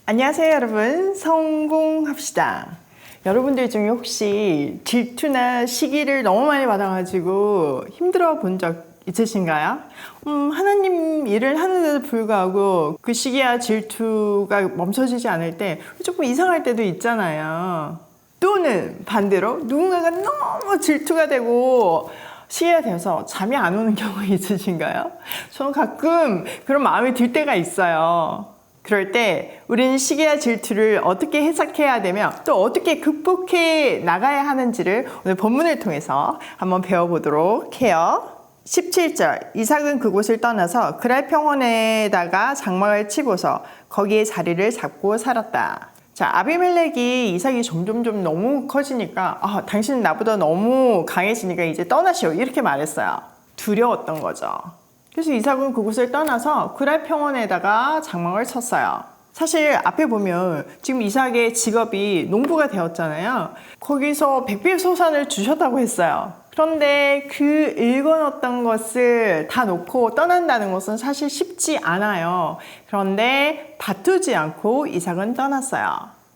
안녕하세요 여러분, 성공합시다. 여러분들 중에 혹시 질투나 시기를 너무 많이 받아가지고 힘들어 본 적 있으신가요? 하나님 일을 하는데도 불구하고 그 시기와 질투가 멈춰지지 않을 때 조금 이상할 때도 있잖아요. 또는 반대로 누군가가 너무 질투가 되고 시기가 돼서 잠이 안 오는 경우 있으신가요? 저는 가끔 그런 마음이 들 때가 있어요. 그럴 때 우리는 시기와 질투를 어떻게 해석해야 되며 또 어떻게 극복해 나가야 하는지를 오늘 본문을 통해서 한번 배워보도록 해요. 17절, 이삭은 그곳을 떠나서 그랄 평원에다가 장막을 치고서 거기에 자리를 잡고 살았다. 자, 아비멜렉이 이삭이 점점 너무 커지니까 당신은 나보다 너무 강해지니까 이제 떠나시오 이렇게 말했어요. 두려웠던 거죠. 그래서 이삭은 그곳을 떠나서 그랄 평원에다가 장막을 쳤어요. 사실 앞에 보면 지금 이삭의 직업이 농부가 되었잖아요. 거기서 백비소산을 주셨다고 했어요. 그런데 그 일궈놓던 것을 다 놓고 떠난다는 것은 사실 쉽지 않아요. 그런데 다투지 않고 이삭은 떠났어요.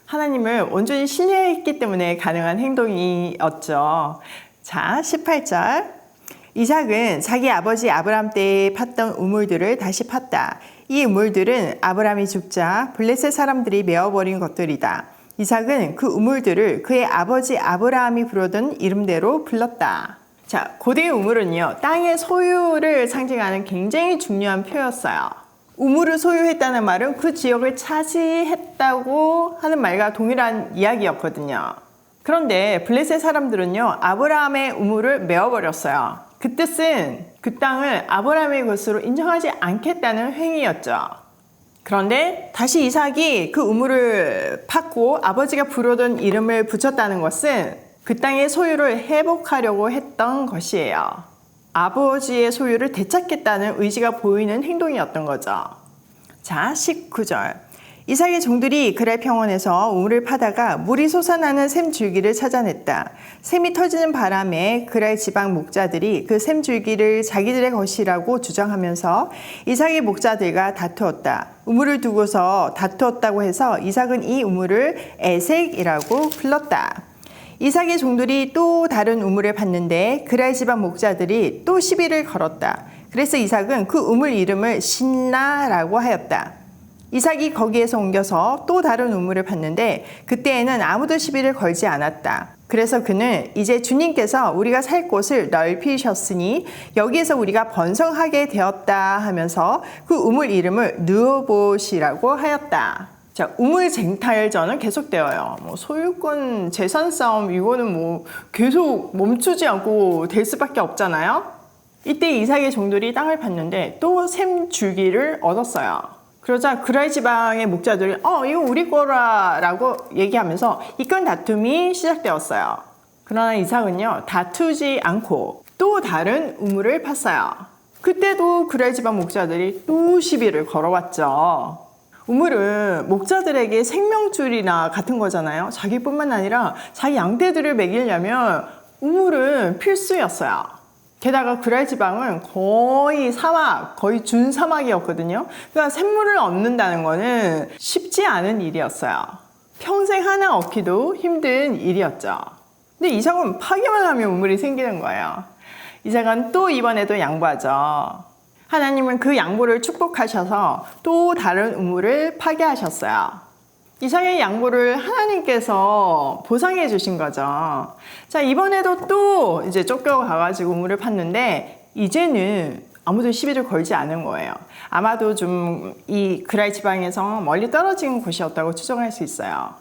하나님을 온전히 신뢰했기 때문에 가능한 행동이었죠. 자, 18절. 이삭은 자기 아버지 아브람 때에 팠던 우물들을 다시 팠다. 이 우물들은 아브람이 죽자 블레셋 사람들이 메어버린 것들이다. 이삭은 그 우물들을 그의 아버지 아브라함이 부르던 이름대로 불렀다. 자, 고대의 우물은요, 땅의 소유를 상징하는 굉장히 중요한 표였어요. 우물을 소유했다는 말은 그 지역을 차지했다고 하는 말과 동일한 이야기였거든요. 그런데 블레셋 사람들은요, 아브라함의 우물을 메어버렸어요. 그 뜻은 그 땅을 아브라함의 것으로 인정하지 않겠다는 행위였죠. 그런데 다시 이삭이 그 우물을 팠고 아버지가 부르던 이름을 붙였다는 것은 그 땅의 소유를 회복하려고 했던 것이에요. 아버지의 소유를 되찾겠다는 의지가 보이는 행동이었던 거죠. 자, 19절. 이삭의 종들이 그랄 평원에서 우물을 파다가 물이 솟아나는 샘줄기를 찾아냈다. 샘이 터지는 바람에 그랄 지방 목자들이 그 샘줄기를 자기들의 것이라고 주장하면서 이삭의 목자들과 다투었다. 우물을 두고서 다투었다고 해서 이삭은 이 우물을 에색이라고 불렀다. 이삭의 종들이 또 다른 우물을 팠는데 그랄 지방 목자들이 또 시비를 걸었다. 그래서 이삭은 그 우물 이름을 신라라고 하였다. 이삭이 거기에서 옮겨서 또 다른 우물을 팠는데 그때에는 아무도 시비를 걸지 않았다. 그래서 그는 이제 주님께서 우리가 살 곳을 넓히셨으니 여기에서 우리가 번성하게 되었다 하면서 그 우물 이름을 느오봇이라고 하였다. 자, 우물 쟁탈전은 계속되어요. 소유권 재산 싸움 이거는 계속 멈추지 않고 될 수밖에 없잖아요. 이때 이삭의 종들이 땅을 팠는데 또 샘줄기를 얻었어요. 그러자 그랄 지방의 목자들이 이거 우리 거라 라고 얘기하면서 이건 다툼이 시작되었어요. 그러나 이삭은요, 다투지 않고 또 다른 우물을 팠어요. 그때도 그랄 지방 목자들이 또 시비를 걸어왔죠. 우물은 목자들에게 생명줄이나 같은 거잖아요. 자기뿐만 아니라 자기 양떼들을 먹이려면 우물은 필수였어요. 게다가 그랄 지방은 거의 사막, 거의 준사막이었거든요. 그러니까 샘물을 얻는다는 거는 쉽지 않은 일이었어요. 평생 하나 얻기도 힘든 일이었죠. 근데 이삭은 파기만 하면 우물이 생기는 거예요. 이삭은 또 이번에도 양보하죠. 하나님은 그 양보를 축복하셔서 또 다른 우물을 파게 하셨어요. 이삭의 양보를 하나님께서 보상해 주신 거죠. 자, 이번에도 또 이제 쫓겨가가지고 우물을 팠는데 이제는 아무도 시비를 걸지 않은 거예요. 아마도 좀 이 그랄 지방에서 멀리 떨어진 곳이었다고 추정할 수 있어요.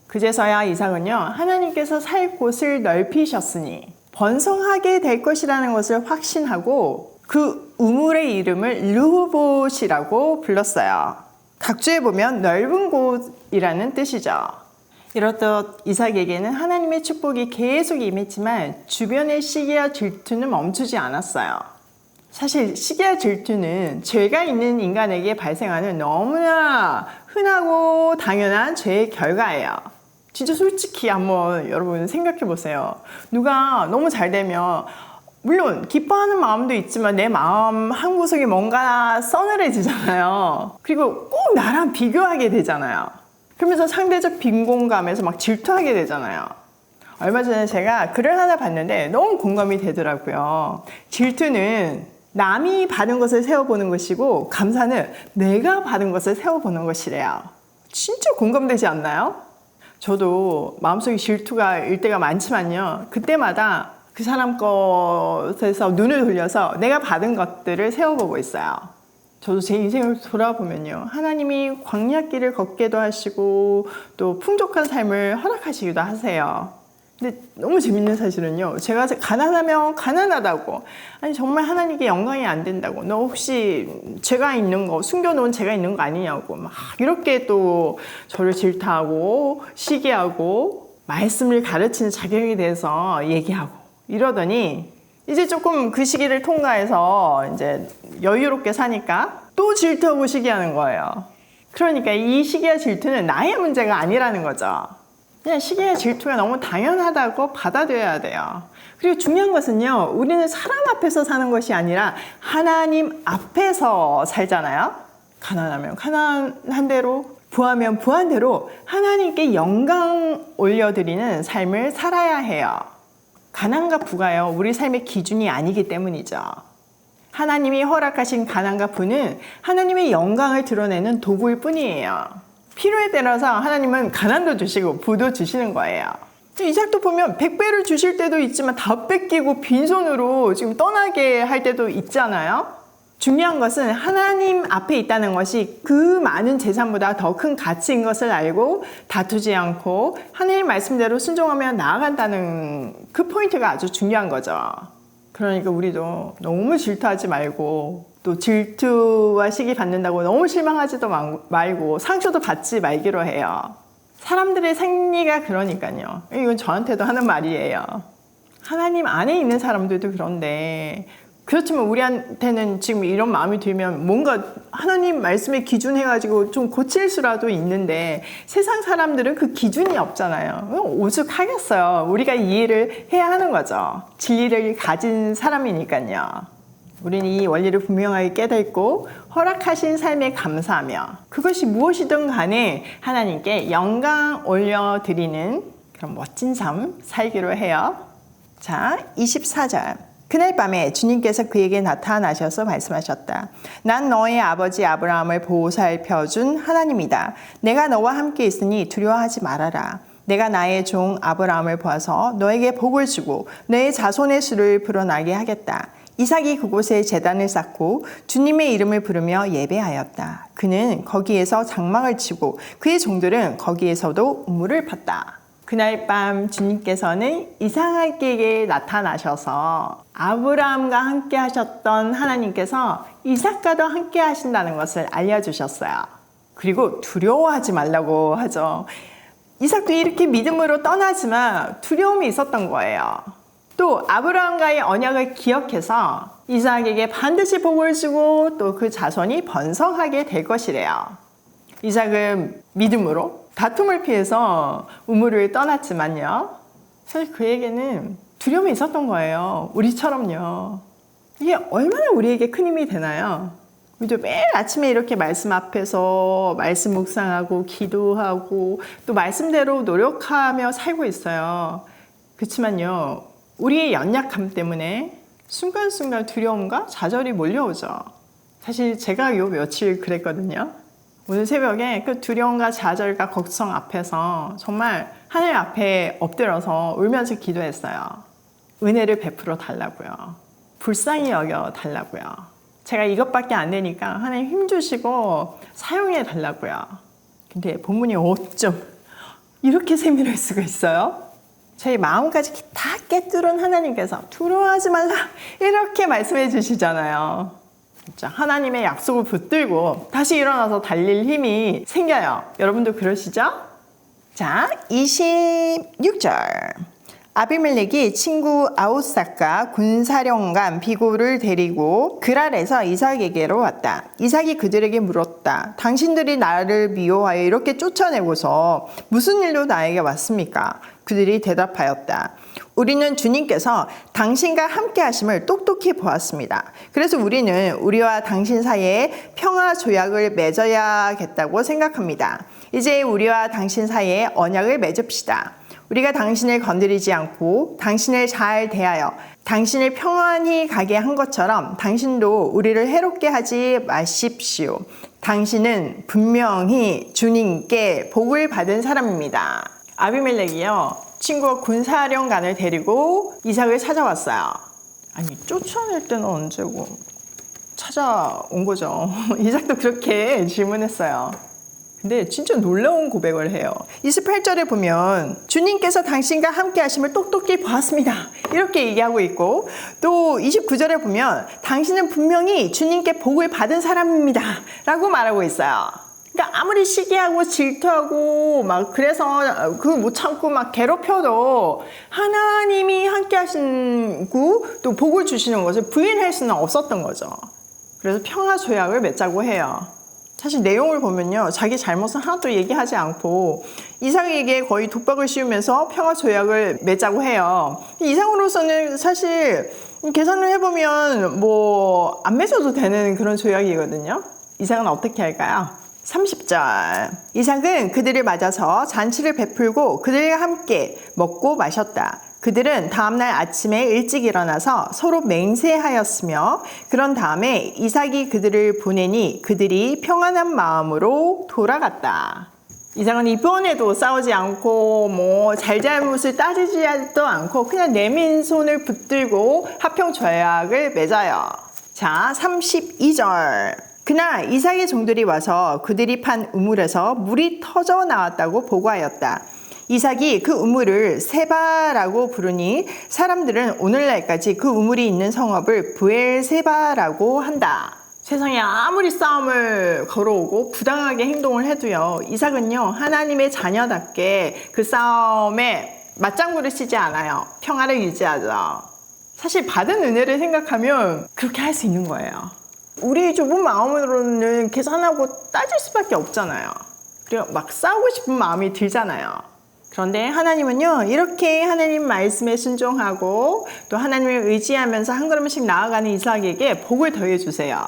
그제서야 이삭은요, 하나님께서 살 곳을 넓히셨으니 번성하게 될 것이라는 것을 확신하고 그 우물의 이름을 르호봇이라고 불렀어요. 각주에 보면 넓은 곳이라는 뜻이죠. 이렇듯 이삭에게는 하나님의 축복이 계속 임했지만 주변의 시기와 질투는 멈추지 않았어요. 사실 시기와 질투는 죄가 있는 인간에게 발생하는 너무나 흔하고 당연한 죄의 결과예요. 진짜 솔직히 한번 여러분 생각해 보세요. 누가 너무 잘 되면 물론 기뻐하는 마음도 있지만 내 마음 한구석이 뭔가 서늘해지잖아요. 그리고 꼭 나랑 비교하게 되잖아요. 그러면서 상대적 빈곤감에서 막 질투하게 되잖아요. 얼마 전에 제가 글을 하나 봤는데 너무 공감이 되더라고요. 질투는 남이 받은 것을 세워보는 것이고 감사는 내가 받은 것을 세워보는 것이래요. 진짜 공감되지 않나요? 저도 마음속에 질투가 일 때가 많지만요. 그때마다 그 사람 것에서 눈을 돌려서 내가 받은 것들을 세워보고 있어요. 저도 제 인생을 돌아보면요. 하나님이 광야길을 걷게도 하시고 또 풍족한 삶을 허락하시기도 하세요. 근데 너무 재밌는 사실은요. 제가 가난하면 가난하다고, 아니 정말 하나님께 영광이 안 된다고, 너 혹시 제가 있는 거, 숨겨놓은 제가 있는 거 아니냐고 막 이렇게 또 저를 질타하고 시기하고 말씀을 가르치는 자격에 대해서 얘기하고 이러더니 이제 조금 그 시기를 통과해서 이제 여유롭게 사니까 또 질투하고 시기하는 거예요. 그러니까 이 시기와 질투는 나의 문제가 아니라는 거죠. 그냥 시기와 질투가 너무 당연하다고 받아들여야 돼요. 그리고 중요한 것은요, 우리는 사람 앞에서 사는 것이 아니라 하나님 앞에서 살잖아요. 가난하면 가난한 대로, 부하면 부한 대로 하나님께 영광 올려드리는 삶을 살아야 해요. 가난과 부가요, 우리 삶의 기준이 아니기 때문이죠. 하나님이 허락하신 가난과 부는 하나님의 영광을 드러내는 도구일 뿐이에요. 필요에 따라서 하나님은 가난도 주시고 부도 주시는 거예요. 이삭도 보면 100배를 주실 때도 있지만 다 뺏기고 빈손으로 지금 떠나게 할 때도 있잖아요. 중요한 것은 하나님 앞에 있다는 것이 그 많은 재산보다 더 큰 가치인 것을 알고 다투지 않고 하나님 말씀대로 순종하며 나아간다는 그 포인트가 아주 중요한 거죠. 그러니까 우리도 너무 질투하지 말고 또 질투와 시기 받는다고 너무 실망하지도 말고 상처도 받지 말기로 해요. 사람들의 생리가 그러니까요. 이건 저한테도 하는 말이에요. 하나님 안에 있는 사람들도 그런데 그렇지만 우리한테는 지금 이런 마음이 들면 뭔가 하나님 말씀에 기준해가지고 좀 고칠 수라도 있는데 세상 사람들은 그 기준이 없잖아요. 오죽하겠어요. 우리가 이해를 해야 하는 거죠. 진리를 가진 사람이니까요. 우리는 이 원리를 분명하게 깨닫고 허락하신 삶에 감사하며 그것이 무엇이든 간에 하나님께 영광 올려드리는 그런 멋진 삶 살기로 해요. 자, 24절. 그날 밤에 주님께서 그에게 나타나셔서 말씀하셨다. 난 너의 아버지 아브라함을 보살펴준 하나님이다. 내가 너와 함께 있으니 두려워하지 말아라. 내가 나의 종 아브라함을 보아서 너에게 복을 주고 너의 자손의 수를 불어나게 하겠다. 이삭이 그곳에 제단을 쌓고 주님의 이름을 부르며 예배하였다. 그는 거기에서 장막을 치고 그의 종들은 거기에서도 우물을 팠다. 그날 밤 주님께서는 이삭에게 나타나셔서 아브라함과 함께 하셨던 하나님께서 이삭과도 함께 하신다는 것을 알려주셨어요. 그리고 두려워하지 말라고 하죠. 이삭도 이렇게 믿음으로 떠나지만 두려움이 있었던 거예요. 또 아브라함과의 언약을 기억해서 이삭에게 반드시 복을 주고 또 그 자손이 번성하게 될 것이래요. 이삭은 믿음으로 다툼을 피해서 우물을 떠났지만요. 사실 그에게는 두려움이 있었던 거예요. 우리처럼요. 이게 얼마나 우리에게 큰 힘이 되나요? 우리도 매일 아침에 이렇게 말씀 앞에서 말씀 묵상하고 기도하고 또 말씀대로 노력하며 살고 있어요. 그렇지만요. 우리의 연약함 때문에 순간순간 두려움과 좌절이 몰려오죠. 사실 제가 요 며칠 그랬거든요. 오늘 새벽에 그 두려움과 좌절과 걱정 앞에서 정말 하늘 앞에 엎드려서 울면서 기도했어요. 은혜를 베풀어 달라고요. 불쌍히 여겨 달라고요. 제가 이것밖에 안 되니까 하나님 힘주시고 사용해 달라고요. 근데 본문이 어쩜 이렇게 세밀할 수가 있어요? 저희 마음까지 다 깨뚫은 하나님께서 두려워하지 말라 이렇게 말씀해 주시잖아요. 진짜 하나님의 약속을 붙들고 다시 일어나서 달릴 힘이 생겨요. 여러분도 그러시죠? 자, 26절. 아비멜렉이 친구 아웃삭과 군사령관 비고를 데리고 그랄에서 이삭에게로 왔다. 이삭이 그들에게 물었다. 당신들이 나를 미워하여 이렇게 쫓아내고서 무슨 일로 나에게 왔습니까? 그들이 대답하였다. 우리는 주님께서 당신과 함께 하심을 똑똑히 보았습니다. 그래서 우리는 우리와 당신 사이에 평화 조약을 맺어야겠다고 생각합니다. 이제 우리와 당신 사이에 언약을 맺읍시다. 우리가 당신을 건드리지 않고 당신을 잘 대하여 당신을 평안히 가게 한 것처럼 당신도 우리를 해롭게 하지 마십시오. 당신은 분명히 주님께 복을 받은 사람입니다. 아비멜렉이요, 친구와 군사령관을 데리고 이삭을 찾아왔어요. 아니, 쫓아낼 때는 언제고 찾아온 거죠. 이삭도 그렇게 질문했어요. 근데 진짜 놀라운 고백을 해요. 28절에 보면 주님께서 당신과 함께 하심을 똑똑히 보았습니다. 이렇게 얘기하고 있고, 또 29절에 보면 당신은 분명히 주님께 복을 받은 사람입니다 라고 말하고 있어요. 그러니까 아무리 시기하고 질투하고 막 그래서 그거 못 참고 막 괴롭혀도 하나님이 함께 하시고 또 복을 주시는 것을 부인할 수는 없었던 거죠. 그래서 평화 조약을 맺자고 해요. 사실 내용을 보면요, 자기 잘못은 하나도 얘기하지 않고 이삭에게 거의 독박을 씌우면서 평화 조약을 맺자고 해요. 이삭으로서는 사실 계산을 해보면 뭐 안 맺어도 되는 그런 조약이거든요. 이삭은 어떻게 할까요? 30절. 이삭은 그들을 맞아서 잔치를 베풀고 그들과 함께 먹고 마셨다. 그들은 다음날 아침에 일찍 일어나서 서로 맹세하였으며 그런 다음에 이삭이 그들을 보내니 그들이 평안한 마음으로 돌아갔다. 이삭은 이번에도 싸우지 않고 뭐 잘잘못을 따지지도 않고 그냥 내민 손을 붙들고 화평 조약을 맺어요. 자, 32절. 그날 이삭의 종들이 와서 그들이 판 우물에서 물이 터져 나왔다고 보고하였다. 이삭이 그 우물을 세바라고 부르니 사람들은 오늘날까지 그 우물이 있는 성읍을 브엘세바라고 한다. 세상에 아무리 싸움을 걸어오고 부당하게 행동을 해도요, 이삭은요, 하나님의 자녀답게 그 싸움에 맞장구를 치지 않아요. 평화를 유지하죠. 사실 받은 은혜를 생각하면 그렇게 할 수 있는 거예요. 우리 좁은 마음으로는 계산하고 따질 수밖에 없잖아요. 그리고 막 싸우고 싶은 마음이 들잖아요. 그런데 하나님은요, 이렇게 하나님 말씀에 순종하고 또 하나님을 의지하면서 한 걸음씩 나아가는 이삭에게 복을 더해주세요.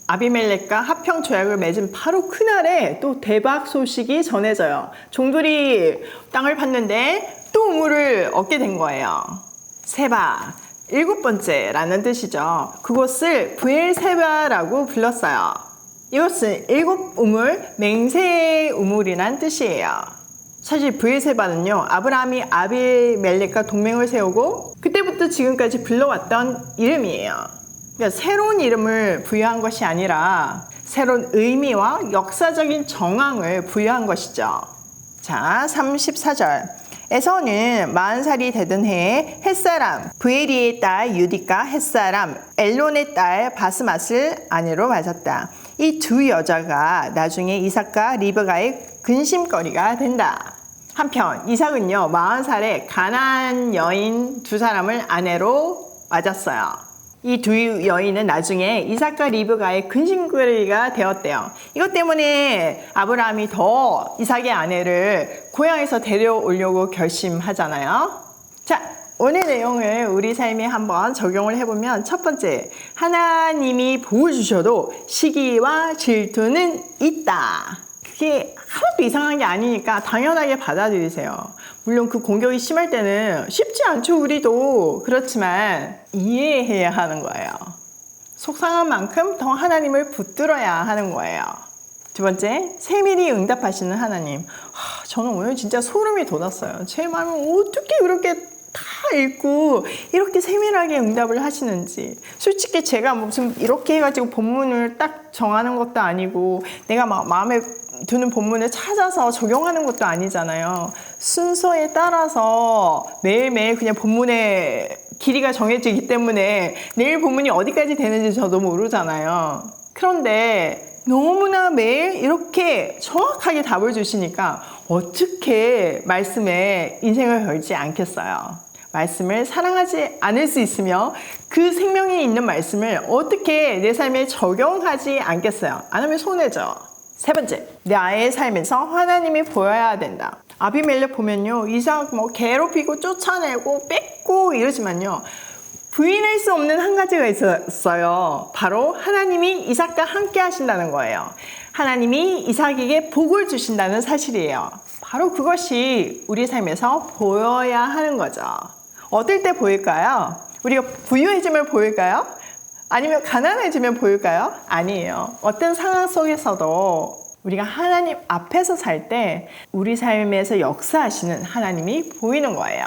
아비멜렉과 화평 조약을 맺은 바로 그날에 또 대박 소식이 전해져요. 종들이 땅을 팠는데 또 우물을 얻게 된 거예요. 세바, 7번째라는 뜻이죠. 그곳을 브엘세바라고 불렀어요. 이것은 7우물, 맹세 우물이란 뜻이에요. 사실 브엘세바는요, 아브라함이 아비멜렉과 동맹을 세우고 그때부터 지금까지 불러왔던 이름이에요. 그러니까 새로운 이름을 부여한 것이 아니라 새로운 의미와 역사적인 정황을 부여한 것이죠. 자, 34절. 에서는 40살이 되던 해에 햇사람, 브에리의 딸 유디가 햇사람, 엘론의 딸 바스맛을 아내로 맞았다. 이 두 여자가 나중에 이삭과 리브가의 근심거리가 된다. 한편 이삭은요, 40살에 가나안 여인 2사람을 아내로 맞았어요. 이 두 여인은 나중에 이삭과 리브가의 근심거리가 되었대요. 이것 때문에 아브라함이 더 이삭의 아내를 고향에서 데려오려고 결심하잖아요. 자, 오늘 내용을 우리 삶에 한번 적용을 해보면, 첫 번째, 하나님이 복을 주셔도 시기와 질투는 있다. 그게 하나도 이상한 게 아니니까 당연하게 받아들이세요. 물론 그 공격이 심할 때는 쉽지 않죠, 우리도. 그렇지만 이해해야 하는 거예요. 속상한 만큼 더 하나님을 붙들어야 하는 거예요. 두 번째, 세밀히 응답하시는 하나님. 저는 오늘 진짜 소름이 돋았어요. 제 마음을 어떻게 그렇게 다 읽고 이렇게 세밀하게 응답을 하시는지. 솔직히 제가 무슨 이렇게 해가지고 본문을 딱 정하는 것도 아니고 내가 막 마음에 드는 본문을 찾아서 적용하는 것도 아니잖아요. 순서에 따라서 매일매일 그냥 본문의 길이가 정해지기 때문에 내일 본문이 어디까지 되는지 저도 모르잖아요. 그런데 너무나 매일 이렇게 정확하게 답을 주시니까 어떻게 말씀에 인생을 걸지 않겠어요. 말씀을 사랑하지 않을 수 있으며 그 생명이 있는 말씀을 어떻게 내 삶에 적용하지 않겠어요? 안 하면 손해죠. 세 번째, 나의 삶에서 하나님이 보여야 된다. 아비멜렉 보면요, 이삭 괴롭히고 쫓아내고 뺏고 이러지만요, 부인할 수 없는 한 가지가 있었어요. 바로 하나님이 이삭과 함께 하신다는 거예요. 하나님이 이삭에게 복을 주신다는 사실이에요. 바로 그것이 우리 삶에서 보여야 하는 거죠. 어떨 때 보일까요? 우리가 부유해지면 보일까요? 아니면 가난해지면 보일까요? 아니에요. 어떤 상황 속에서도 우리가 하나님 앞에서 살 때 우리 삶에서 역사하시는 하나님이 보이는 거예요.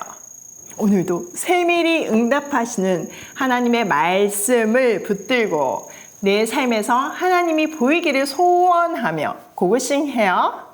오늘도 세밀히 응답하시는 하나님의 말씀을 붙들고 내 삶에서 하나님이 보이기를 소원하며 고고싱해요.